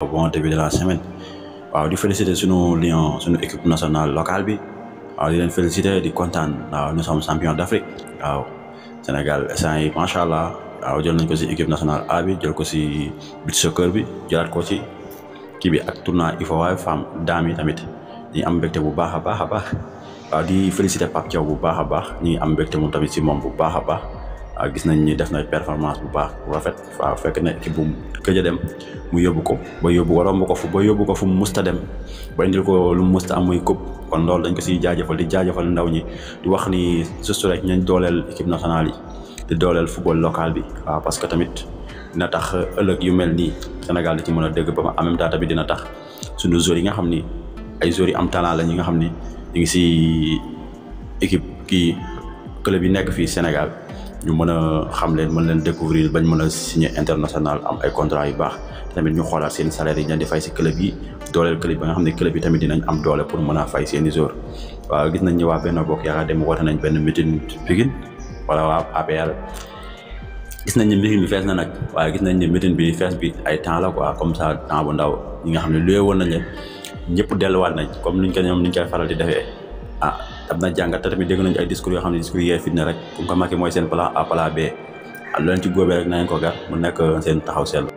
Bon début de la semaine waaw di féliciter sunu Lion sunu équipe nationale locale bi waaw di leen féliciter di kontaan waaw nous sommes champions d'Afrique waaw Sénégal instant yi macha allah waaw jël nañ ko si équipe nationale A bi jël ko si beach soccer bi jëlaat ko ci kii bi ak tournoi IFOA femme dames yi tamit ñi am mbégte bu baax a baax a baax waaw di féliciter Pape Thiaw bu baax a baax ñi am mbégte moom tamit si moom bu baax a baax waaw gis nañ ni def na performance bu baax bu rafet waaw fekk na équipe bu gëj a dem mu yóbbu ko ba yóbbu ko romb ko fu mu musta dem ba indil ko lu mu musta am muy coupe kon loolu dañ ko siy jaajëfal di jaajëfal ndaw ñi di wax ni juste rek ñañ dooleel équipe nationale yi di dooleel football local bi waaw parce que tamit dina tax ëllëg yu mel nii Sénégal di ci mën a dégg ba en même temps tamit dina tax suñu joueurs yi nga xam ni ay joueurs yi am talent la ñi nga xam ni ñu ngi si équipe kii club yi nekk fii Sénégal ñu mën a xam leen mën leen découvrir bañ mën a signer international am ay contrat yu baax tamit ñu xoolaat seen salaire yi ñu leen di fay si club yi dooleel club ba nga xam ne club yi tamit dinañ am doole pour mën a fay seen i joueurs waaw gis nañ ni waa Benno Bokk Yaakaar dem woote nañ benn meeting Pikine wala waa APR gis nañ ni meeting bi fees na nag waaye gis nañ ni meeting bi fees bi ay temps la quoi comme ça temps bu ndaw ñi nga xam ne luye woon nañ leen ñëpp delluwaat nañ comme niñ koy faral di defee am na jàngat te tamit dégg nañu ay discours yoo xam ne discours yee fitna rek comme que Macky mooy seen plan A plan B lu leen ci góobee rek nañ ko gar mu nekk seen taxaw seetlu